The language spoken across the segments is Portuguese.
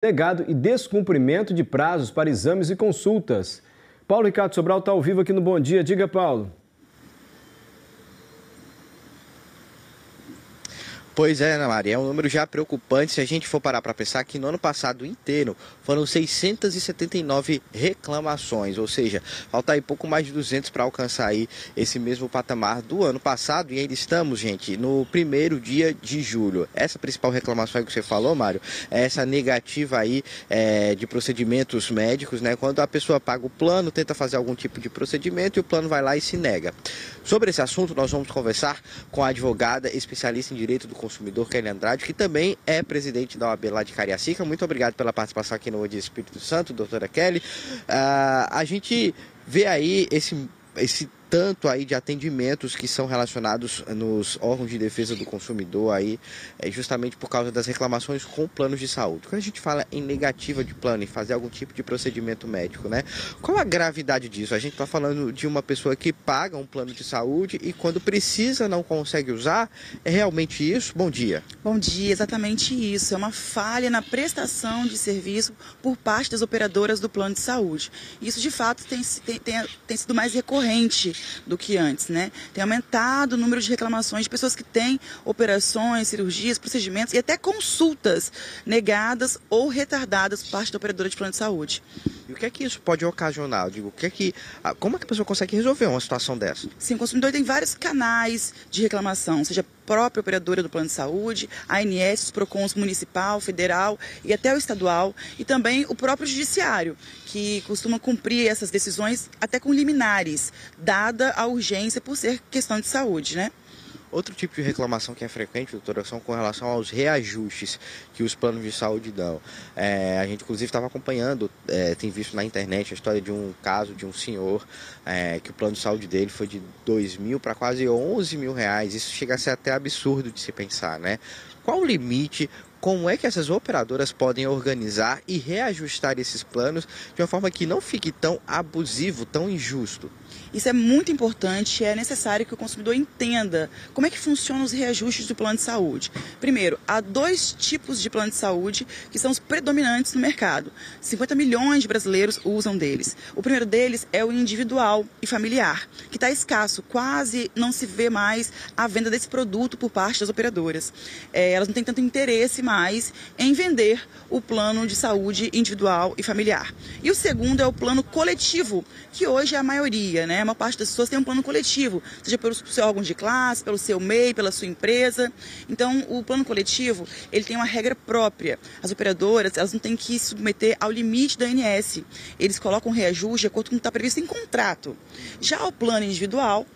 negado e descumprimento de prazos para exames e consultas. Paulo Ricardo Sobral está ao vivo aqui no Bom Dia. Diga, Paulo. Pois é, Ana Maria, é um número já preocupante se a gente for parar para pensar que no ano passado inteiro foram 679 reclamações, ou seja, falta aí pouco mais de 200 para alcançar aí esse mesmo patamar do ano passado e ainda estamos, gente, no primeiro dia de julho. Essa principal reclamação aí que você falou, Mário, é essa negativa aí de procedimentos médicos, né? Quando a pessoa paga o plano, tenta fazer algum tipo de procedimento e o plano vai lá e se nega. Sobre esse assunto, nós vamos conversar com a advogada especialista em direito do consumidor, Kelly Andrade, que também é presidente da OAB lá de Cariacica. Muito obrigado pela participação aqui no Bom Dia Espírito Santo, doutora Kelly. A gente vê aí esse tanto aí de atendimentos que são relacionados nos órgãos de defesa do consumidor aí, justamente por causa das reclamações com planos de saúde. Quando a gente fala em negativa de plano e fazer algum tipo de procedimento médico, né? Qual a gravidade disso? A gente está falando de uma pessoa que paga um plano de saúde e quando precisa não consegue usar? É realmente isso? Bom dia. Bom dia, exatamente isso. É uma falha na prestação de serviço por parte das operadoras do plano de saúde. Isso, de fato, tem sido mais recorrente do que antes, né? Tem aumentado o número de reclamações de pessoas que têm operações, cirurgias, procedimentos e até consultas negadas ou retardadas por parte da operadora de plano de saúde. E o que é que isso pode ocasionar? Eu digo, como é que a pessoa consegue resolver uma situação dessa? Sim, o consumidor tem vários canais de reclamação, seja a própria operadora do plano de saúde, a ANS, os PROCONs municipal, federal e até o estadual, e também o próprio judiciário, que costuma cumprir essas decisões até com liminares, dada a urgência por ser questão de saúde, né? Outro tipo de reclamação que é frequente, doutora, são com relação aos reajustes que os planos de saúde dão. A gente, inclusive, estava acompanhando, tem visto na internet a história de um caso de um senhor que o plano de saúde dele foi de 2 mil para quase 11 mil reais. Isso chega a ser até absurdo de se pensar, né? Qual o limite? Como é que essas operadoras podem organizar e reajustar esses planos de uma forma que não fique tão abusivo, tão injusto? Isso é muito importante, é necessário que o consumidor entenda como é que funcionam os reajustes do plano de saúde. Primeiro, há 2 tipos de plano de saúde que são os predominantes no mercado. 50 milhões de brasileiros usam deles. O primeiro deles é o individual e familiar, que está escasso, quase não se vê mais a venda desse produto por parte das operadoras. Elas não têm tanto interesse mais em vender o plano de saúde individual e familiar. E o segundo é o plano coletivo, que hoje é a maioria, né? A maior parte das pessoas tem um plano coletivo, seja pelo seu órgão de classe, pelo seu MEI, pela sua empresa. Então, o plano coletivo, ele tem uma regra própria. As operadoras, elas não têm que se submeter ao limite da ANS. Eles colocam reajuste de acordo com o que está previsto em contrato. Já o plano individual,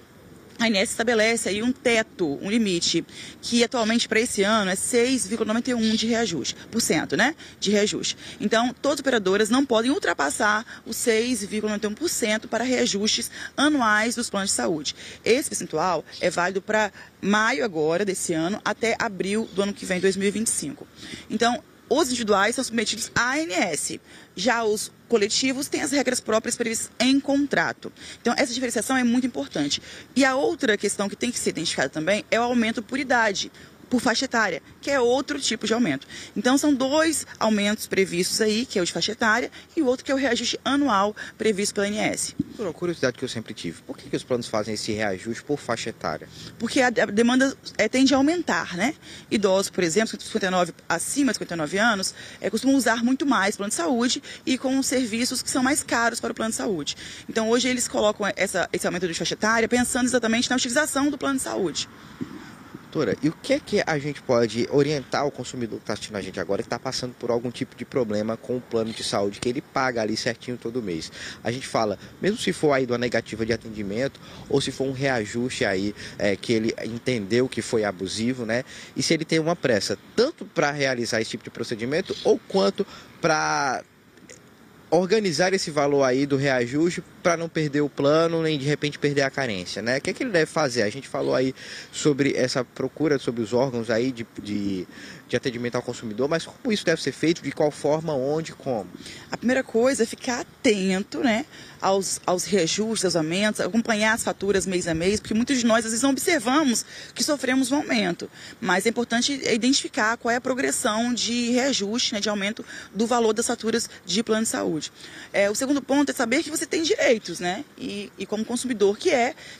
a ANS estabelece aí um teto, um limite, que atualmente para esse ano é 6,91% de reajuste, né, de reajuste. Então, todas as operadoras não podem ultrapassar os 6,91% para reajustes anuais dos planos de saúde. Esse percentual é válido para maio agora desse ano até abril do ano que vem, 2025. Então, os individuais são submetidos à ANS. Já os coletivos têm as regras próprias previstas em contrato. Então, essa diferenciação é muito importante. E a outra questão que tem que ser identificada também é o aumento por idade, por faixa etária, que é outro tipo de aumento. Então, são 2 aumentos previstos aí, que é o de faixa etária, e o outro que é o reajuste anual previsto pela ANS. Uma curiosidade que eu sempre tive, por que os planos fazem esse reajuste por faixa etária? Porque a demanda tende a aumentar, né? Idosos, por exemplo, acima de 59 anos, costumam usar muito mais plano de saúde e com serviços que são mais caros para o plano de saúde. Então, hoje eles colocam esse aumento de faixa etária pensando exatamente na utilização do plano de saúde. Doutora, e o que é que a gente pode orientar o consumidor que está assistindo a gente agora, que está passando por algum tipo de problema com o plano de saúde, que ele paga ali certinho todo mês? A gente fala, mesmo se for aí de uma negativa de atendimento, ou se for um reajuste aí que ele entendeu que foi abusivo, né? E se ele tem uma pressa, tanto para realizar esse tipo de procedimento, ou quanto para organizar esse valor aí do reajuste para não perder o plano, nem de repente perder a carência, né? O que é que ele deve fazer? A gente falou aí sobre essa procura, sobre os órgãos aí de atendimento ao consumidor, mas como isso deve ser feito, de qual forma, onde, como? A primeira coisa é ficar atento, né, aos reajustes, aos aumentos, acompanhar as faturas mês a mês, porque muitos de nós às vezes não observamos que sofremos um aumento, mas é importante identificar qual é a progressão de reajuste, né, de aumento do valor das faturas de plano de saúde. O segundo ponto é saber que você tem direitos, né, e como consumidor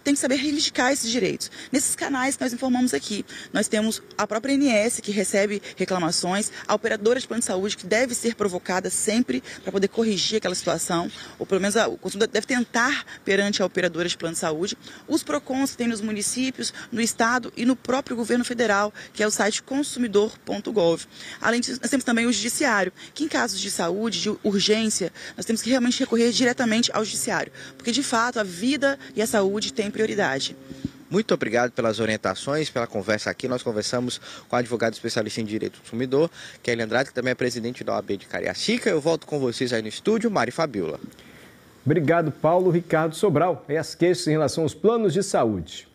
tem que saber reivindicar esses direitos. Nesses canais que nós informamos aqui, nós temos a própria ANS, que recebe reclamações, a operadora de plano de saúde, que deve ser provocada sempre para poder corrigir aquela situação, ou pelo menos o consumidor deve tentar perante a operadora de plano de saúde, os PROCONs que tem nos municípios, no estado e no próprio governo federal, que é o site consumidor.gov. Além disso, nós temos também o judiciário, que em casos de saúde, de urgência, nós temos que realmente recorrer diretamente ao judiciário, porque de fato a vida e a saúde têm prioridade. Muito obrigado pelas orientações, pela conversa aqui. Nós conversamos com a advogada especialista em direito do consumidor, Kelly Andrade, que também é presidente da OAB de Cariacica. Eu volto com vocês aí no estúdio, Mari Fabiola. Obrigado, Paulo. Ricardo Sobral. E as queixas em relação aos planos de saúde.